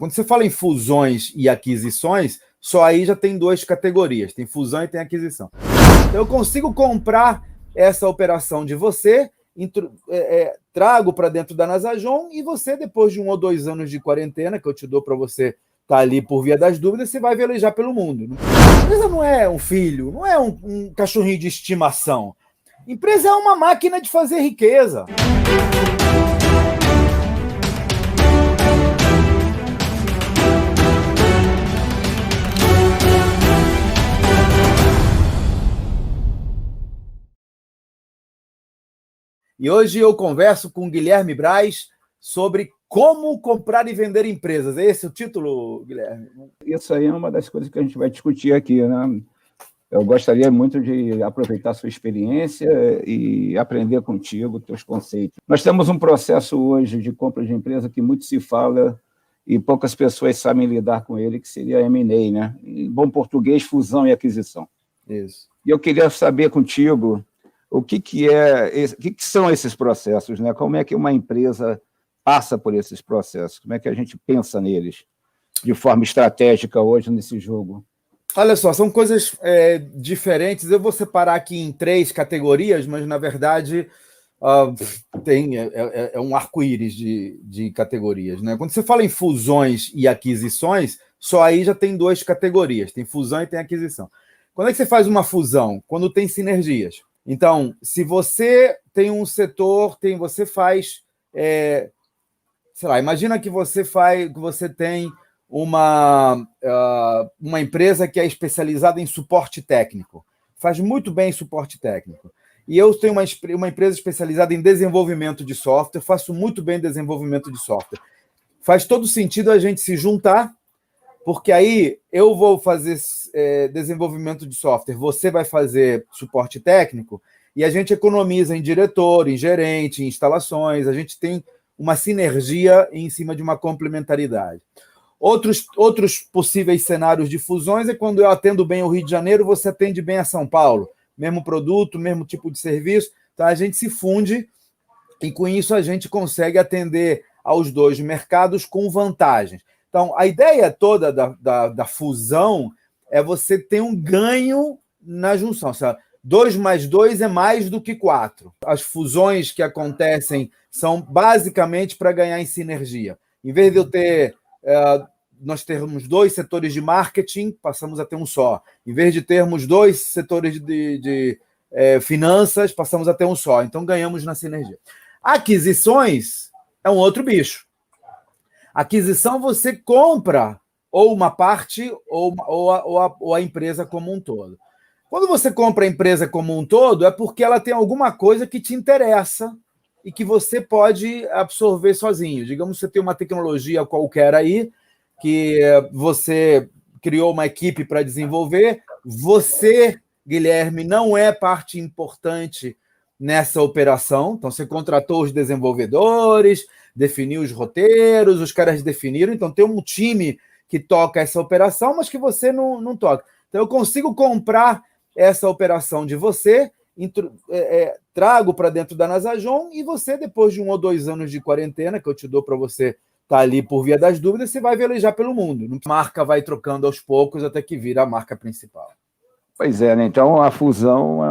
Quando você fala em fusões e aquisições, só aí já tem duas categorias, tem fusão e tem aquisição. Então, eu consigo comprar essa operação de você, trago para dentro da Nasajon e você, depois de 1 ou 2 anos de quarentena, que eu te dou para você estar ali por via das dúvidas, você vai velejar pelo mundo. A empresa não é um filho, não é um cachorrinho de estimação. A empresa é uma máquina de fazer riqueza. E hoje eu converso com o Guilherme Braz sobre como comprar e vender empresas. É esse o título, Guilherme? Isso aí é uma das coisas que a gente vai discutir aqui, né? Eu gostaria muito de aproveitar a sua experiência e aprender contigo teus conceitos. Nós temos um processo hoje de compra de empresa que muito se fala e poucas pessoas sabem lidar com ele, que seria M&A, né? Em bom português, fusão e aquisição. Isso. E eu queria saber contigo o que são esses processos, né? Como é que uma empresa passa por esses processos? Como é que a gente pensa neles de forma estratégica hoje nesse jogo? Olha só, são coisas diferentes. Eu vou separar aqui em 3 categorias, mas, na verdade, é um arco-íris de categorias, né? Quando você fala em fusões e aquisições, só aí já tem 2 categorias, tem fusão e tem aquisição. Quando é que você faz uma fusão? Quando tem sinergias. Então, se você tem um setor, você faz, sei lá, imagina que você tem uma empresa que é especializada em suporte técnico, faz muito bem suporte técnico. E eu tenho uma empresa especializada em desenvolvimento de software, faço muito bem desenvolvimento de software. Faz todo sentido a gente se juntar, porque aí eu vou fazer desenvolvimento de software, você vai fazer suporte técnico, e a gente economiza em diretor, em gerente, em instalações, a gente tem uma sinergia em cima de uma complementaridade. Outros possíveis cenários de fusões é quando eu atendo bem o Rio de Janeiro, você atende bem a São Paulo, mesmo produto, mesmo tipo de serviço, então a gente se funde e com isso a gente consegue atender aos 2 mercados com vantagens. Então, a ideia toda da fusão é você ter um ganho na junção. 2 mais 2 é mais do que 4. As fusões que acontecem são basicamente para ganhar em sinergia. Em vez de eu ter... nós termos 2 setores de marketing, passamos a ter um só. Em vez de termos 2 setores de finanças, passamos a ter um só. Então, ganhamos na sinergia. Aquisições é um outro bicho. Aquisição, você compra ou uma parte ou a empresa como um todo. Quando você compra a empresa como um todo, é porque ela tem alguma coisa que te interessa e que você pode absorver sozinho. Digamos que você tem uma tecnologia qualquer aí, que você criou uma equipe para desenvolver, você, Guilherme, não é parte importante nessa operação, então você contratou os desenvolvedores, definiu os roteiros, os caras definiram, então tem um time que toca essa operação, mas que você não toca. Então eu consigo comprar essa operação de você, trago para dentro da Nasajon e você, depois de 1 ou 2 anos de quarentena, que eu te dou para você estar ali por via das dúvidas, você vai velejar pelo mundo. A marca vai trocando aos poucos até que vira a marca principal. Pois é, né? Então a fusão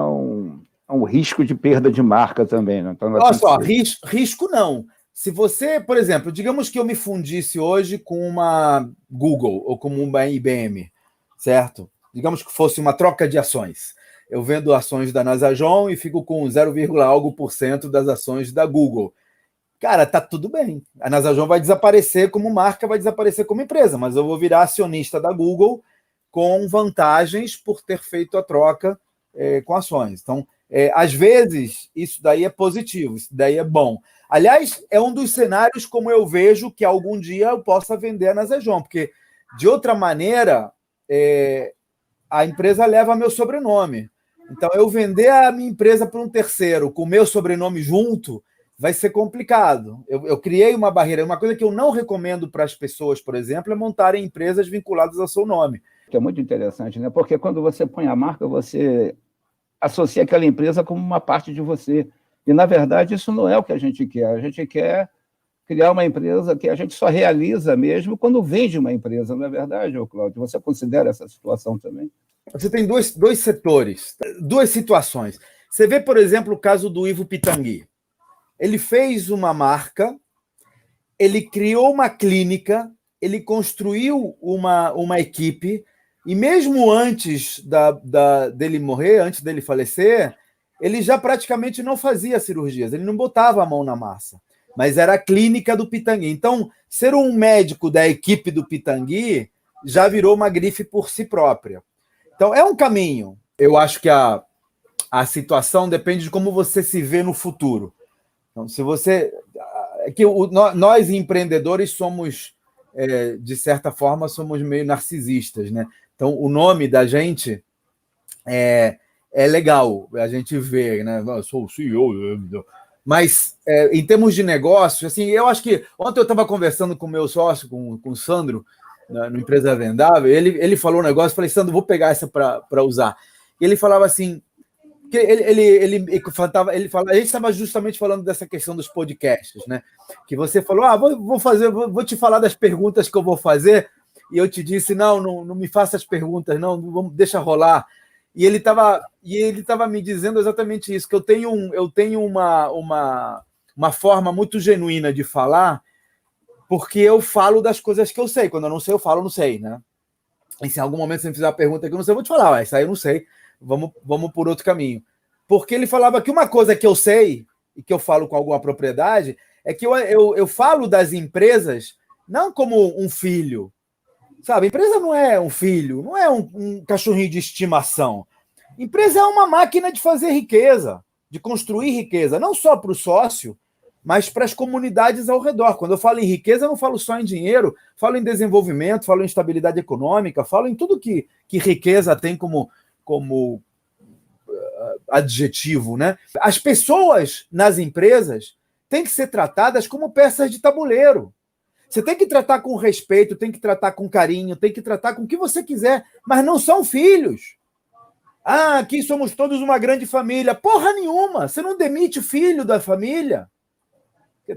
é um risco de perda de marca também, né? Então, olha só, risco não. Se você, por exemplo, digamos que eu me fundisse hoje com uma Google ou com uma IBM, certo? Digamos que fosse uma troca de ações. Eu vendo ações da Nasajon e fico com 0, algo por cento das ações da Google. Cara, tá tudo bem. A Nasajon vai desaparecer como marca, vai desaparecer como empresa, mas eu vou virar acionista da Google com vantagens por ter feito a troca com ações. Então, às vezes, isso daí é positivo, isso daí é bom. Aliás, é um dos cenários como eu vejo que algum dia eu possa vender a Nasajon, porque, de outra maneira, a empresa leva meu sobrenome. Então, eu vender a minha empresa para um terceiro com o meu sobrenome junto vai ser complicado. Eu criei uma barreira. Uma coisa que eu não recomendo para as pessoas, por exemplo, é montarem empresas vinculadas ao seu nome. Que é muito interessante, né? Porque quando você põe a marca, você associa aquela empresa como uma parte de você. E, na verdade, isso não é o que a gente quer. A gente quer criar uma empresa que a gente só realiza mesmo quando vende uma empresa, não é verdade, Cláudio? Você considera essa situação também? Você tem dois setores, duas situações. Você vê, por exemplo, o caso do Ivo Pitangui. Ele fez uma marca, ele criou uma clínica, ele construiu uma equipe, e mesmo antes dele morrer, antes dele falecer, ele já praticamente não fazia cirurgias, ele não botava a mão na massa, mas era a clínica do Pitangui. Então, ser um médico da equipe do Pitangui já virou uma grife por si própria. Então, é um caminho. Eu acho que a situação depende de como você se vê no futuro. Então, se você... nós, empreendedores, somos, de certa forma, somos meio narcisistas, né? Então, o nome da gente é legal, a gente vê, né? Eu sou o CEO. Mas, em termos de negócio, assim, eu acho que... Ontem eu estava conversando com o meu sócio, com o Sandro, no Empresa Vendável, ele falou um negócio, eu falei, Sandro, vou pegar essa para usar. E ele falava assim, que ele falava, a gente estava justamente falando dessa questão dos podcasts, né? Que você falou, vou te falar das perguntas que eu vou fazer, e eu te disse, não me faça as perguntas, não deixa rolar. E ele estava me dizendo exatamente isso, que eu tenho uma forma muito genuína de falar, porque eu falo das coisas que eu sei. Quando eu não sei, eu falo, não sei, né? E se em algum momento você me fizer uma pergunta que eu não sei, eu vou te falar, isso aí eu não sei, vamos por outro caminho. Porque ele falava que uma coisa que eu sei, e que eu falo com alguma propriedade, é que eu falo das empresas não como um filho, sabe? Empresa não é um filho, não é um cachorrinho de estimação. Empresa é uma máquina de fazer riqueza, de construir riqueza, não só para o sócio, mas para as comunidades ao redor. Quando eu falo em riqueza, eu não falo só em dinheiro, falo em desenvolvimento, falo em estabilidade econômica, falo em tudo que riqueza tem como adjetivo, né? As pessoas nas empresas têm que ser tratadas como peças de tabuleiro. Você tem que tratar com respeito, tem que tratar com carinho, tem que tratar com o que você quiser, mas não são filhos. Aqui somos todos uma grande família. Porra nenhuma! Você não demite o filho da família.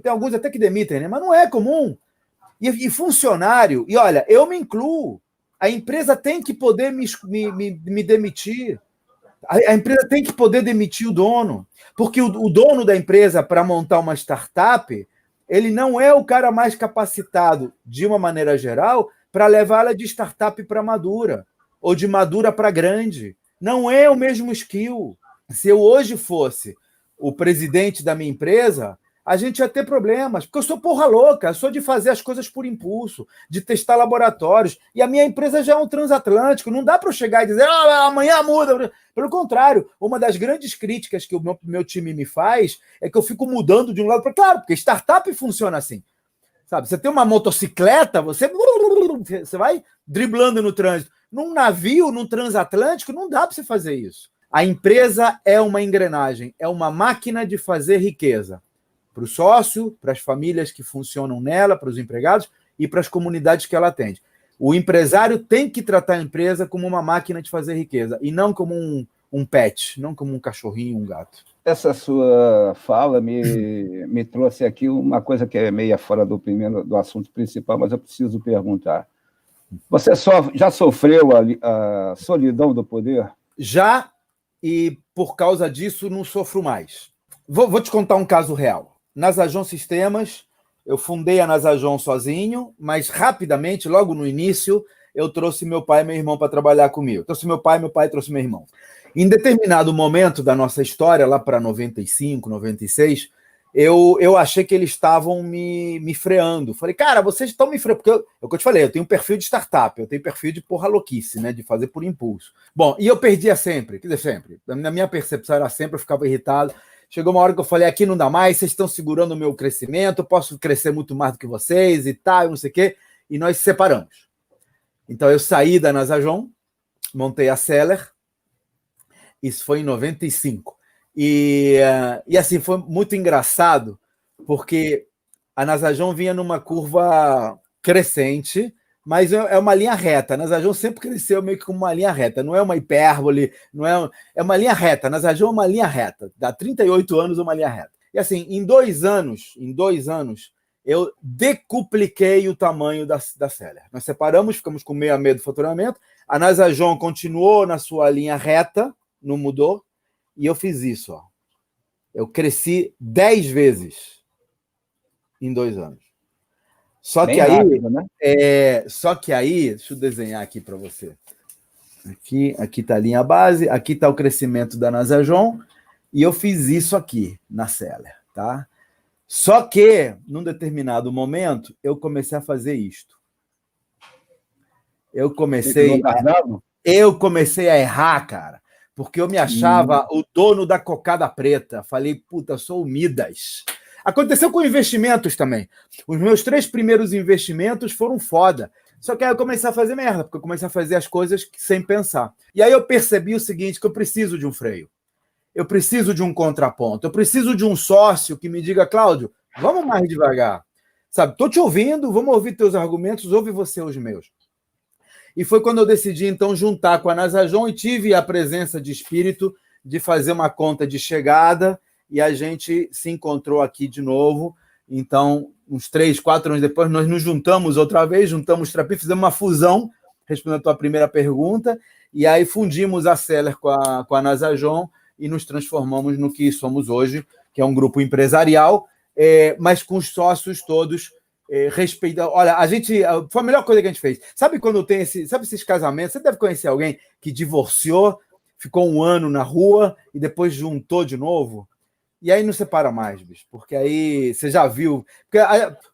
Tem alguns até que demitem, né? Mas não é comum. E funcionário, e olha, eu me incluo. A empresa tem que poder me demitir. A empresa tem que poder demitir o dono. Porque o dono da empresa, para montar uma startup, ele não é o cara mais capacitado, de uma maneira geral, para levá-la de startup para madura, ou de madura para grande. Não é o mesmo skill. Se eu hoje fosse o presidente da minha empresa, a gente ia ter problemas, porque eu sou porra louca, eu sou de fazer as coisas por impulso, de testar laboratórios, e a minha empresa já é um transatlântico, não dá para eu chegar e dizer, amanhã muda. Pelo contrário, uma das grandes críticas que o meu time me faz é que eu fico mudando de um lado para outro. Claro, porque startup funciona assim. Sabe? Você tem uma motocicleta, você vai driblando no trânsito. Num navio, num transatlântico, não dá para você fazer isso. A empresa é uma engrenagem, é uma máquina de fazer riqueza. Para o sócio, para as famílias que funcionam nela, para os empregados e para as comunidades que ela atende. O empresário tem que tratar a empresa como uma máquina de fazer riqueza e não como um pet, não como um cachorrinho, um gato. Essa sua fala me trouxe aqui uma coisa que é meia fora do assunto principal, mas eu preciso perguntar. Você já sofreu a solidão do poder? Já, e por causa disso não sofro mais. Vou te contar um caso real. Nasajon Sistemas, eu fundei a Nasajon sozinho, mas rapidamente, logo no início, eu trouxe meu pai e meu irmão para trabalhar comigo. Eu trouxe meu pai trouxe meu irmão. Em determinado momento da nossa história, lá para 95, 96, eu achei que eles estavam me freando. Falei, cara, vocês estão me freando. Porque é o que eu te falei, eu tenho um perfil de startup, eu tenho perfil de porra louquice, né? De fazer por impulso. Bom, e eu perdia sempre, quer dizer, sempre. Na minha percepção era sempre, eu ficava irritado. Chegou uma hora que eu falei, aqui não dá mais, vocês estão segurando o meu crescimento, eu posso crescer muito mais do que vocês e tal, não sei o quê. E nós se separamos. Então eu saí da Nasajon, montei a Seller, isso foi em 95. E assim, foi muito engraçado, porque a Nasajon vinha numa curva crescente, mas é uma linha reta. A Nasajon sempre cresceu meio que como uma linha reta, não é uma hipérbole, é uma linha reta. A Nasajon é uma linha reta, dá 38 anos uma linha reta. E assim, em dois anos, eu decupliquei o tamanho da Seller. Nós separamos, ficamos com meio a meio do faturamento. A Nasajon continuou na sua linha reta, não mudou, e eu fiz isso. Ó. Eu cresci 10 vezes em 2 anos. Só que rápido, né? Só que aí, deixa eu desenhar aqui para você. Aqui está a linha base, aqui está o crescimento da Nasajon, e eu fiz isso aqui na Seller, tá? Só que, num determinado momento, eu comecei a fazer isto. Eu comecei a errar, cara, porque eu me achava o dono da cocada preta. Falei, puta, eu sou o Midas. Aconteceu com investimentos também. Os meus 3 primeiros investimentos foram foda. Só que aí eu comecei a fazer merda, porque eu comecei a fazer as coisas sem pensar. E aí eu percebi o seguinte, que eu preciso de um freio. Eu preciso de um contraponto. Eu preciso de um sócio que me diga, Cláudio, vamos mais devagar. Sabe, tô te ouvindo, vamos ouvir teus argumentos, ouve você os meus. E foi quando eu decidi, então, juntar com a Nasajon e tive a presença de espírito de fazer uma conta de chegada e a gente se encontrou aqui de novo. Então, uns 3, 4 anos depois, nós nos juntamos outra vez, juntamos Trapi, fizemos uma fusão, respondendo a tua primeira pergunta, e aí fundimos a Seller com a Nasajon e nos transformamos no que somos hoje, que é um grupo empresarial, mas com os sócios todos respeitando. Olha, foi a melhor coisa que a gente fez. Sabe quando tem esses casamentos? Você deve conhecer alguém que divorciou, ficou 1 ano na rua e depois juntou de novo. E aí não separa mais, bicho, porque aí você já viu. Porque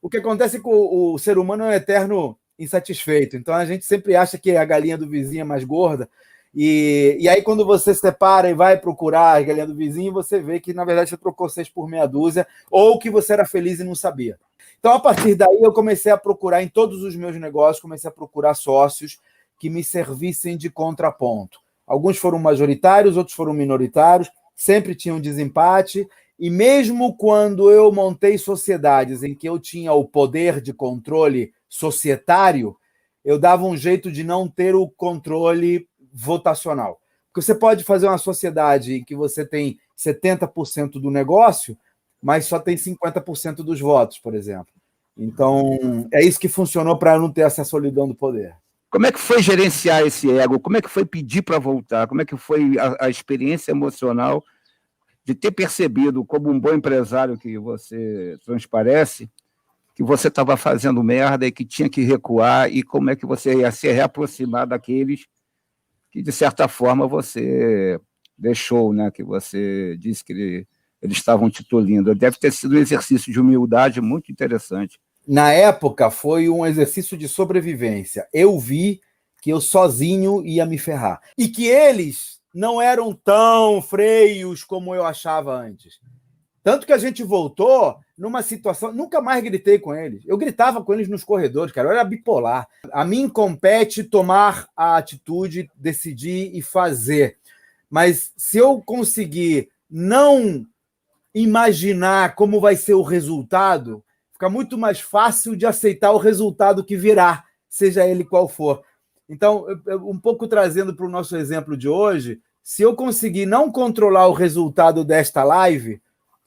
o que acontece é que o ser humano é um eterno insatisfeito. Então a gente sempre acha que a galinha do vizinho é mais gorda. E aí, quando você separa e vai procurar a galinha do vizinho, você vê que, na verdade, você trocou 6 por meia dúzia, ou que você era feliz e não sabia. Então, a partir daí, eu comecei a procurar, em todos os meus negócios, comecei a procurar sócios que me servissem de contraponto. Alguns foram majoritários, outros foram minoritários, sempre tinha um desempate, e mesmo quando eu montei sociedades em que eu tinha o poder de controle societário, eu dava um jeito de não ter o controle votacional. Porque você pode fazer uma sociedade em que você tem 70% do negócio, mas só tem 50% dos votos, por exemplo. Então, é isso que funcionou para não ter essa solidão do poder. Como é que foi gerenciar esse ego? Como é que foi pedir para voltar? Como é que foi a experiência emocional de ter percebido, como um bom empresário que você transparece, que você estava fazendo merda e que tinha que recuar, e como é que você ia se reaproximar daqueles que, de certa forma, você deixou, né? Que você disse que eles estavam te tolindo. Deve ter sido um exercício de humildade muito interessante. Na época, foi um exercício de sobrevivência. Eu vi que eu sozinho ia me ferrar. E que eles não eram tão freios como eu achava antes. Tanto que a gente voltou numa situação... Nunca mais gritei com eles. Eu gritava com eles nos corredores, cara. Eu era bipolar. A mim compete tomar a atitude, decidir e fazer. Mas se eu conseguir não imaginar como vai ser o resultado, fica muito mais fácil de aceitar o resultado que virá, seja ele qual for. Então, um pouco trazendo para o nosso exemplo de hoje, se eu conseguir não controlar o resultado desta live,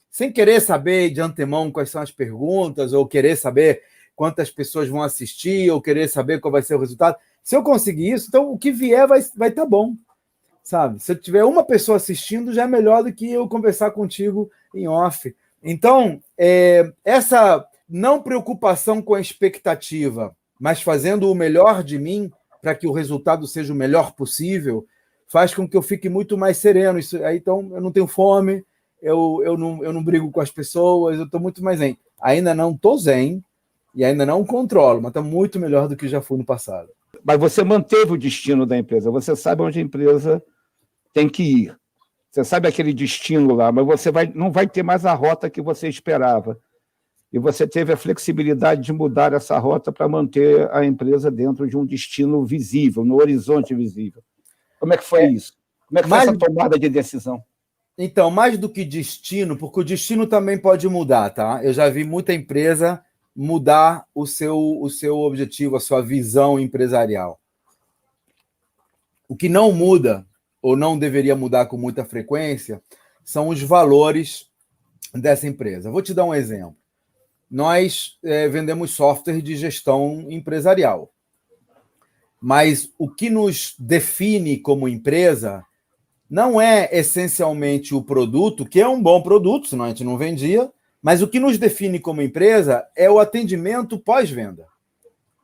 sem querer saber de antemão quais são as perguntas, ou querer saber quantas pessoas vão assistir, ou querer saber qual vai ser o resultado, se eu conseguir isso, então o que vier vai estar bom. Sabe? Se eu tiver uma pessoa assistindo, já é melhor do que eu conversar contigo em off. Então, essa não preocupação com a expectativa, mas fazendo o melhor de mim para que o resultado seja o melhor possível, faz com que eu fique muito mais sereno. Isso, aí, então, eu não tenho fome, eu não brigo com as pessoas, eu estou muito mais zen. Ainda não estou zen e ainda não controlo, mas está muito melhor do que já fui no passado. Mas você manteve o destino da empresa, você sabe onde a empresa tem que ir. Você sabe aquele destino lá, mas você não vai ter mais a rota que você esperava. E você teve a flexibilidade de mudar essa rota para manter a empresa dentro de um destino visível, no horizonte visível. Como é que foi isso? Como é que foi essa tomada de decisão? Então, mais do que destino, porque o destino também pode mudar, tá? Eu já vi muita empresa mudar o seu objetivo, a sua visão empresarial. O que não muda, ou não deveria mudar com muita frequência, são os valores dessa empresa. Vou te dar um exemplo. nós vendemos software de gestão empresarial. Mas o que nos define como empresa não é essencialmente o produto, que é um bom produto, senão a gente não vendia, mas o que nos define como empresa é o atendimento pós-venda.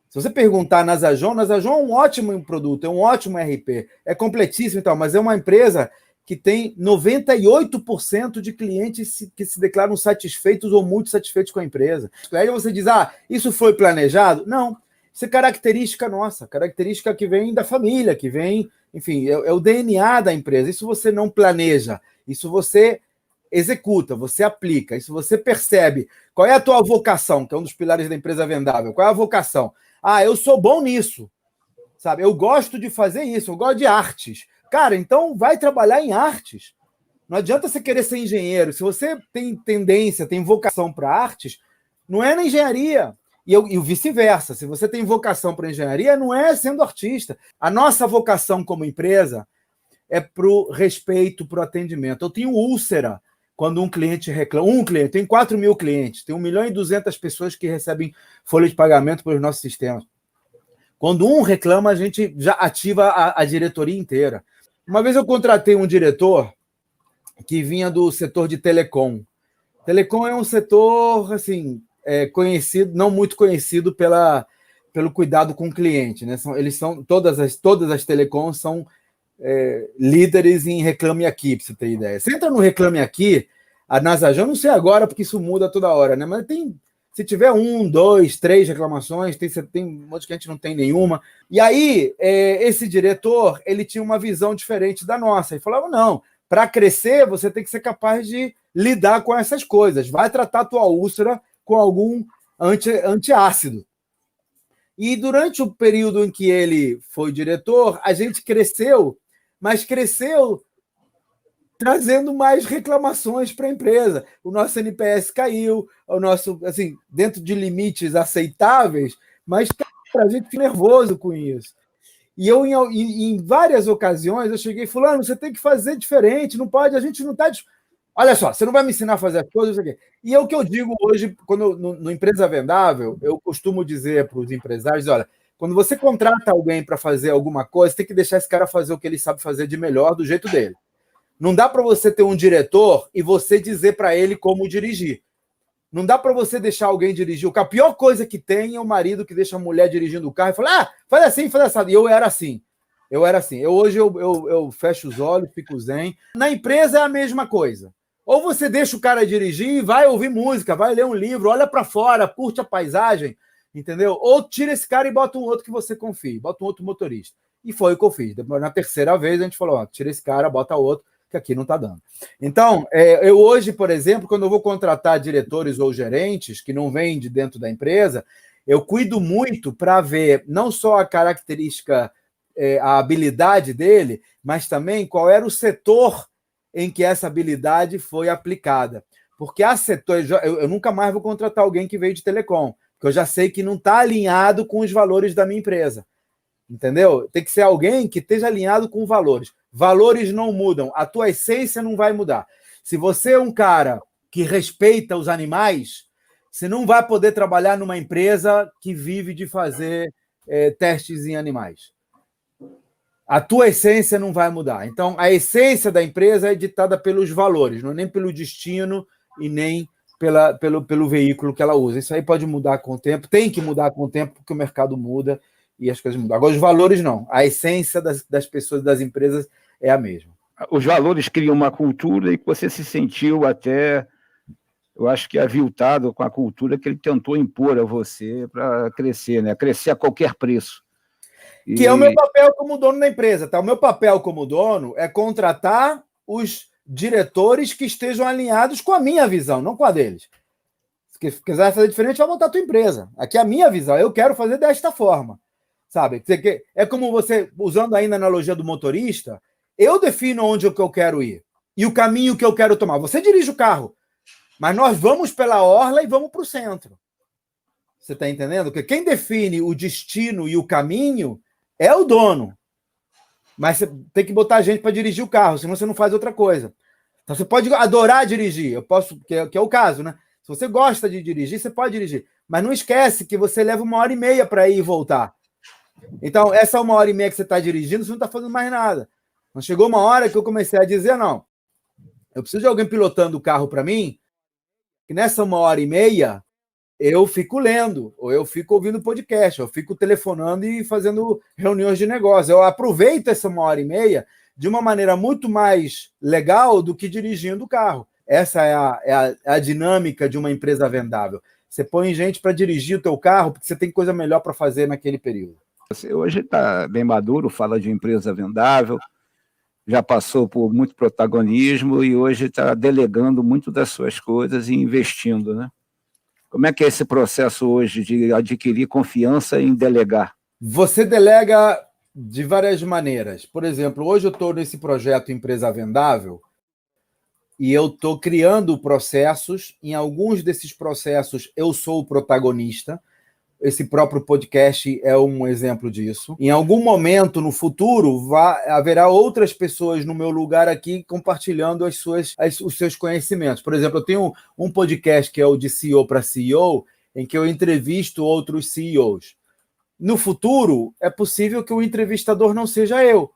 Se você perguntar na Zajon é um ótimo produto, é um ótimo RP, é completíssimo e tal, mas é uma empresa que tem 98% de clientes que se declaram satisfeitos ou muito satisfeitos com a empresa. Aí você diz, isso foi planejado? Não, isso é característica nossa, característica que vem da família, que vem, enfim, é o DNA da empresa. Isso você não planeja, isso você executa, você aplica, isso você percebe. Qual é a tua vocação, que é um dos pilares da empresa vendável? Qual é a vocação? Eu sou bom nisso, sabe? Eu gosto de fazer isso, eu gosto de artes. Cara, então vai trabalhar em artes. Não adianta você querer ser engenheiro. Se você tem tendência, tem vocação para artes, não é na engenharia. E o vice-versa. Se você tem vocação para engenharia, não é sendo artista. A nossa vocação como empresa é para o respeito, para o atendimento. Eu tenho úlcera quando um cliente reclama. Tem 4 mil clientes, tem 1.200.000 pessoas que recebem folha de pagamento pelos nossos sistemas. Quando um reclama, a gente já ativa a diretoria inteira. Uma vez eu contratei um diretor que vinha do setor de telecom. Telecom é um setor assim, conhecido, não muito conhecido pelo cuidado com o cliente, né? Todas as telecoms são líderes em Reclame Aqui, para você ter ideia. Você entra no Reclame Aqui, a Nasajan, não sei agora, porque isso muda toda hora, né? Mas se tiver 1, 2, 3 reclamações, tem um monte que a gente não tem nenhuma. E aí, esse diretor, ele tinha uma visão diferente da nossa. Ele falava, não, para crescer, você tem que ser capaz de lidar com essas coisas. Vai tratar a tua úlcera com algum antiácido. E durante o período em que ele foi diretor, a gente cresceu, mas cresceu trazendo mais reclamações para a empresa. O nosso NPS caiu, o nosso, assim, dentro de limites aceitáveis, mas a gente fica nervoso com isso. E eu, em várias ocasiões, eu cheguei fulano, você tem que fazer diferente, não pode, a gente não está... Olha só, você não vai me ensinar a fazer as coisas, isso aqui. E é o que eu digo hoje, no Empresa Vendável, eu costumo dizer para os empresários, olha, quando você contrata alguém para fazer alguma coisa, tem que deixar esse cara fazer o que ele sabe fazer de melhor, do jeito dele. Não dá para você ter um diretor e você dizer para ele como dirigir. Não dá para você deixar alguém dirigir o carro. A pior coisa que tem é o marido que deixa a mulher dirigindo o carro e fala, faz assim, faz assim. E eu era assim. Hoje eu fecho os olhos, fico zen. Na empresa é a mesma coisa. Ou você deixa o cara dirigir e vai ouvir música, vai ler um livro, olha para fora, curte a paisagem, entendeu? Ou tira esse cara e bota um outro que você confie, bota um outro motorista. E foi o que eu fiz. Depois, na terceira vez, a gente falou, tira esse cara, bota outro, que aqui não está dando. Então, eu hoje, por exemplo, quando eu vou contratar diretores ou gerentes que não vêm de dentro da empresa, eu cuido muito para ver não só a característica, a habilidade dele, mas também qual era o setor em que essa habilidade foi aplicada. Porque há setores... Eu nunca mais vou contratar alguém que veio de telecom, porque eu já sei que não está alinhado com os valores da minha empresa. Entendeu? Tem que ser alguém que esteja alinhado com valores. Valores não mudam, a tua essência não vai mudar. Se você é um cara que respeita os animais, você não vai poder trabalhar numa empresa que vive de fazer testes em animais. A tua essência não vai mudar. Então, a essência da empresa é ditada pelos valores, não é nem pelo destino e nem pelo veículo que ela usa. Isso aí pode mudar com o tempo, tem que mudar com o tempo, porque o mercado muda e as coisas mudam. Agora, os valores não. A essência das pessoas, das empresas, é a mesma. Os valores criam uma cultura e que você se sentiu até, eu acho que aviltado com a cultura que ele tentou impor a você para crescer, né? Crescer a qualquer preço. Que é o meu papel como dono da empresa. Tá? O meu papel como dono é contratar os diretores que estejam alinhados com a minha visão, não com a deles. Se quiser fazer diferente, vai montar a tua empresa. Aqui é a minha visão. Eu quero fazer desta forma. Sabe? É como você, usando ainda a analogia do motorista, eu defino onde eu quero ir e o caminho que eu quero tomar. Você dirige o carro, mas nós vamos pela orla e vamos para o centro. Você está entendendo? Porque quem define o destino e o caminho é o dono. Mas você tem que botar gente para dirigir o carro, senão você não faz outra coisa. Então você pode adorar dirigir, eu posso, que é o caso, né? Se você gosta de dirigir, você pode dirigir. Mas não esquece que você leva 1h30 para ir e voltar. Então, essa 1h30 que você está dirigindo, você não está fazendo mais nada. Então, chegou uma hora que eu comecei a dizer, não, eu preciso de alguém pilotando o carro para mim, que nessa 1h30 eu fico lendo, ou eu fico ouvindo podcast, ou eu fico telefonando e fazendo reuniões de negócio. Eu aproveito essa 1h30 de uma maneira muito mais legal do que dirigindo o carro. Essa é a dinâmica de uma empresa vendável. Você põe gente para dirigir o teu carro porque você tem coisa melhor para fazer naquele período. Você hoje está bem maduro, fala de empresa vendável, já passou por muito protagonismo e hoje está delegando muito das suas coisas e investindo, né? Como é que é esse processo hoje de adquirir confiança em delegar? Você delega de várias maneiras. Por exemplo, hoje eu estou nesse projeto Empresa Vendável e eu estou criando processos. Em alguns desses processos eu sou o protagonista. Esse próprio podcast é um exemplo disso. Em algum momento no futuro haverá outras pessoas no meu lugar aqui compartilhando os seus conhecimentos. Por exemplo, eu tenho um podcast que é o de CEO para CEO, em que eu entrevisto outros CEOs. No futuro, é possível que o entrevistador não seja eu.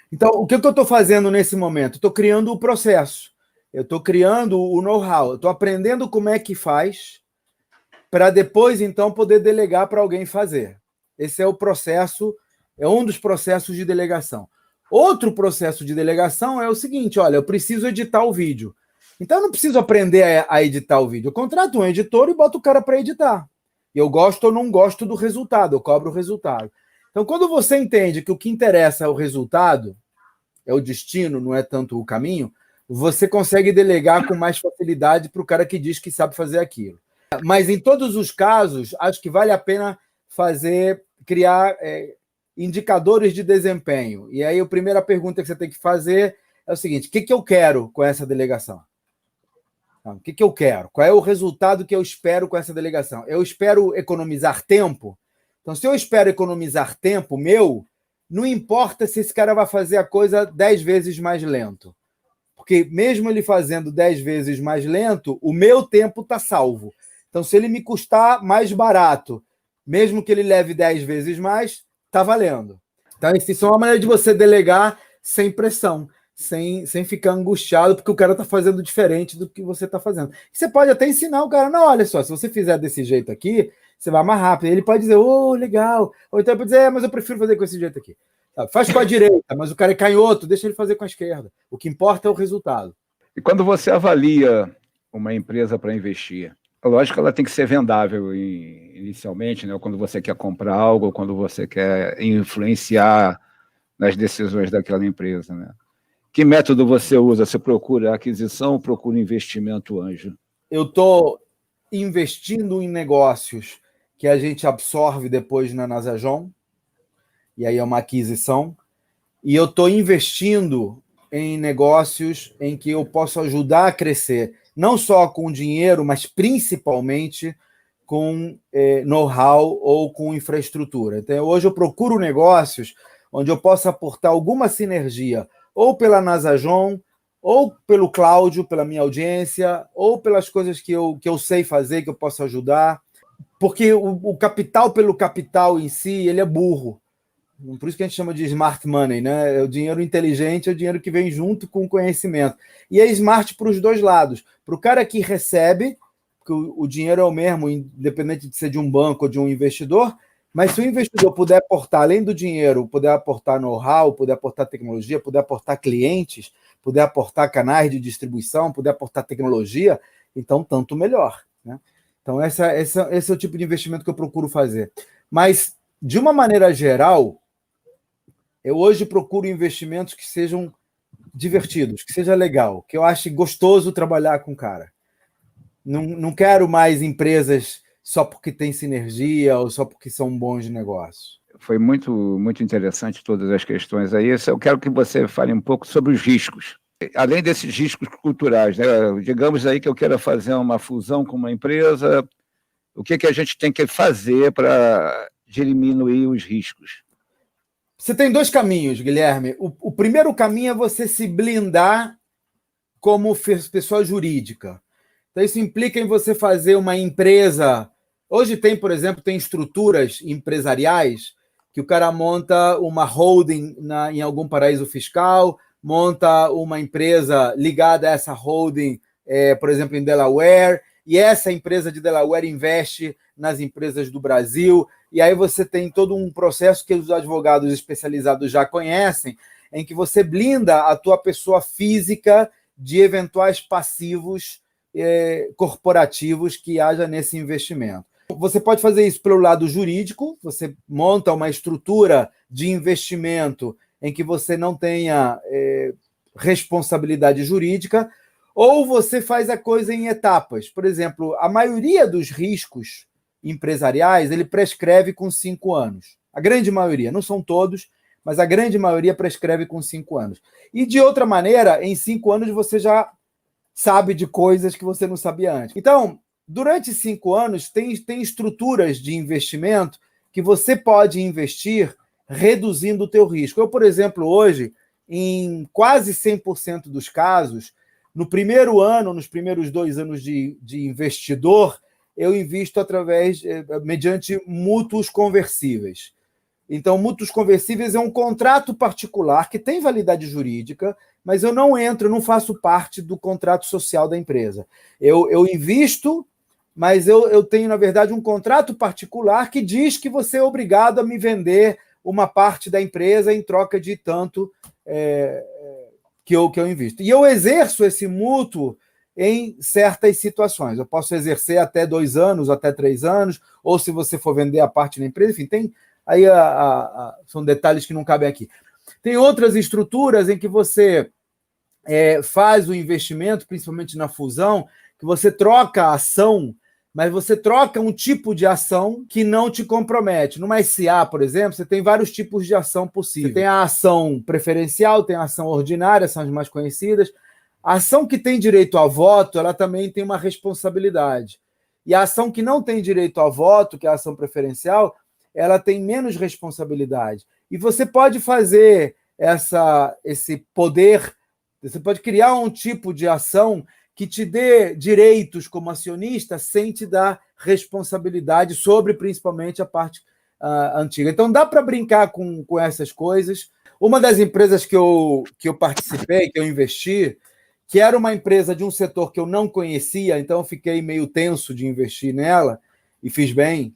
Então, o que eu estou fazendo nesse momento? Estou criando o processo. Eu estou criando o know-how. Eu estou aprendendo como é que faz para depois, então, poder delegar para alguém fazer. Esse é o processo, é um dos processos de delegação. Outro processo de delegação é o seguinte, olha, eu preciso editar o vídeo. Então, eu não preciso aprender a editar o vídeo. Eu contrato um editor e boto o cara para editar. Eu gosto ou não gosto do resultado, eu cobro o resultado. Então, quando você entende que o que interessa é o resultado, é o destino, não é tanto o caminho, você consegue delegar com mais facilidade para o cara que diz que sabe fazer aquilo. Mas, em todos os casos, acho que vale a pena criar indicadores de desempenho. E aí, a primeira pergunta que você tem que fazer é o seguinte: o que eu quero com essa delegação? O que eu quero? Qual é o resultado que eu espero com essa delegação? Eu espero economizar tempo? Então, se eu espero economizar tempo não importa se esse cara vai fazer a coisa 10 vezes mais lento. Porque mesmo ele fazendo 10 vezes mais lento, o meu tempo está salvo. Então, se ele me custar mais barato, mesmo que ele leve 10 vezes mais, está valendo. Então, isso é uma maneira de você delegar sem pressão, sem ficar angustiado, porque o cara está fazendo diferente do que você está fazendo. E você pode até ensinar o cara, não, olha só, se você fizer desse jeito aqui, você vai mais rápido. Ele pode dizer, legal. Ou então ele pode dizer, mas eu prefiro fazer com esse jeito aqui. Faz com a direita, mas o cara é canhoto, deixa ele fazer com a esquerda. O que importa é o resultado. E quando você avalia uma empresa para investir, lógico que ela tem que ser vendável inicialmente, né? Quando você quer comprar algo, quando você quer influenciar nas decisões daquela empresa, né? Que método você usa? Você procura aquisição ou procura investimento anjo? Eu estou investindo em negócios que a gente absorve depois na Nasajon, e aí é uma aquisição, e eu estou investindo em negócios em que eu posso ajudar a crescer, não só com dinheiro, mas principalmente com know-how ou com infraestrutura. Então, hoje eu procuro negócios onde eu possa aportar alguma sinergia, ou pela Nasajon, ou pelo Cláudio, pela minha audiência, ou pelas coisas que eu sei fazer, que eu posso ajudar, porque o capital pelo capital em si, ele é burro. Por isso que a gente chama de smart money, né? O dinheiro inteligente é o dinheiro que vem junto com o conhecimento. E é smart para os dois lados. Para o cara que recebe, porque o dinheiro é o mesmo, independente de ser de um banco ou de um investidor, mas se o investidor puder aportar, além do dinheiro, puder aportar know-how, puder aportar tecnologia, puder aportar clientes, puder aportar canais de distribuição, puder aportar tecnologia, então tanto melhor, né? Então esse é o tipo de investimento que eu procuro fazer. Mas, de uma maneira geral, eu hoje procuro investimentos que sejam divertidos, que seja legal, que eu ache gostoso trabalhar com o cara. Não quero mais empresas só porque tem sinergia ou só porque são bons negócios. Foi muito, muito interessante todas as questões aí. Eu quero que você fale um pouco sobre os riscos. Além desses riscos culturais, né? Digamos aí que eu queira fazer uma fusão com uma empresa, o que a gente tem que fazer para diminuir os riscos? Você tem dois caminhos, Guilherme. O primeiro caminho é você se blindar como pessoa jurídica. Então, isso implica em você fazer uma empresa. Hoje tem, por exemplo, tem estruturas empresariais que o cara monta uma holding em algum paraíso fiscal, monta uma empresa ligada a essa holding, por exemplo, em Delaware, e essa empresa de Delaware investe nas empresas do Brasil, e aí você tem todo um processo que os advogados especializados já conhecem, em que você blinda a tua pessoa física de eventuais passivos corporativos que haja nesse investimento. Você pode fazer isso pelo lado jurídico, você monta uma estrutura de investimento em que você não tenha responsabilidade jurídica, ou você faz a coisa em etapas. Por exemplo, a maioria dos riscos empresariais, ele prescreve com 5 anos. A grande maioria, não são todos, mas a grande maioria prescreve com 5 anos. E, de outra maneira, em 5 anos você já sabe de coisas que você não sabia antes. Então, durante 5 anos, tem estruturas de investimento que você pode investir reduzindo o teu risco. Eu, por exemplo, hoje, em quase 100% dos casos, no primeiro ano, nos primeiros 2 anos de investidor, eu invisto mediante mútuos conversíveis. Então, mútuos conversíveis é um contrato particular que tem validade jurídica, mas eu não faço parte do contrato social da empresa. Eu invisto, mas eu tenho, na verdade, um contrato particular que diz que você é obrigado a me vender uma parte da empresa em troca de tanto que eu invisto. E eu exerço esse mútuo em certas situações. Eu posso exercer até 2 anos, até 3 anos, ou se você for vender a parte da empresa, enfim, tem aí são detalhes que não cabem aqui. Tem outras estruturas em que você faz o investimento, principalmente na fusão, que você troca a ação, mas você troca um tipo de ação que não te compromete. Numa SA, por exemplo, você tem vários tipos de ação possíveis. Você tem a ação preferencial, tem a ação ordinária, são as mais conhecidas. A ação que tem direito a voto, ela também tem uma responsabilidade. E a ação que não tem direito a voto, que é a ação preferencial, ela tem menos responsabilidade. E você pode fazer esse poder, você pode criar um tipo de ação que te dê direitos como acionista sem te dar responsabilidade sobre, principalmente, a parte antiga. Então, dá para brincar com essas coisas. Uma das empresas que eu participei, que eu investi, que era uma empresa de um setor que eu não conhecia, então eu fiquei meio tenso de investir nela, e fiz bem,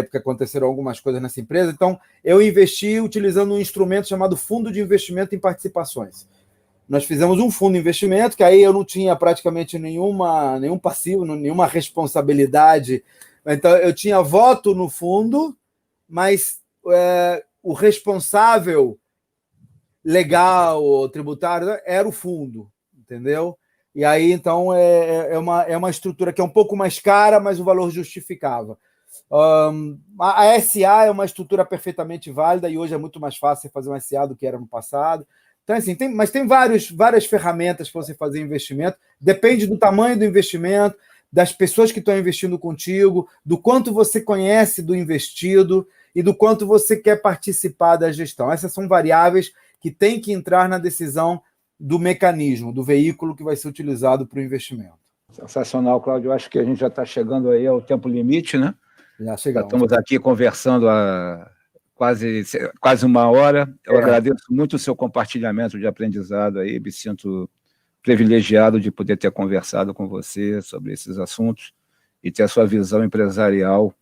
porque aconteceram algumas coisas nessa empresa. Então, eu investi utilizando um instrumento chamado Fundo de Investimento em Participações. Nós fizemos um fundo de investimento, que aí eu não tinha praticamente nenhum passivo, nenhuma responsabilidade. Então, eu tinha voto no fundo, mas o responsável legal ou tributário era o fundo, entendeu? E aí, então, é uma estrutura que é um pouco mais cara, mas o valor justificava. A SA é uma estrutura perfeitamente válida e hoje é muito mais fácil fazer uma SA do que era no passado. Então, assim, mas tem várias ferramentas para você fazer investimento. Depende do tamanho do investimento, das pessoas que estão investindo contigo, do quanto você conhece do investido e do quanto você quer participar da gestão. Essas são variáveis que têm que entrar na decisão do mecanismo, do veículo que vai ser utilizado para o investimento. Sensacional, Cláudio. Eu acho que a gente já está chegando aí ao tempo limite, né? Já chegamos. Já estamos aqui conversando há quase 1 hora. Eu agradeço muito o seu compartilhamento de aprendizado aí, me sinto privilegiado de poder ter conversado com você sobre esses assuntos e ter a sua visão empresarial,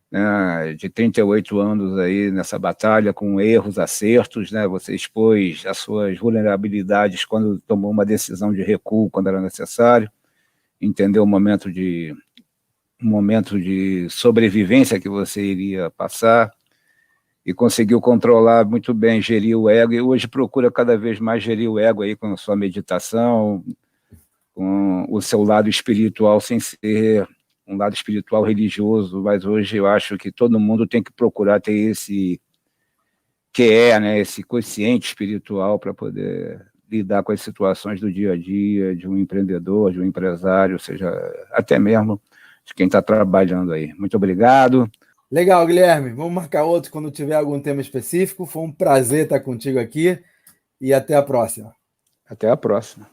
né, de 38 anos aí nessa batalha, com erros, acertos, né? Você expôs as suas vulnerabilidades quando tomou uma decisão de recuo, quando era necessário, entendeu o momento de sobrevivência que você iria passar, e conseguiu controlar muito bem, gerir o ego, e hoje procura cada vez mais gerir o ego aí com a sua meditação, com o seu lado espiritual, sem ser um lado espiritual religioso, mas hoje eu acho que todo mundo tem que procurar ter esse né, esse quociente espiritual para poder lidar com as situações do dia a dia, de um empreendedor, de um empresário, seja até mesmo de quem está trabalhando aí. Muito obrigado. Legal, Guilherme. Vamos marcar outro quando tiver algum tema específico. Foi um prazer estar contigo aqui e até a próxima. Até a próxima.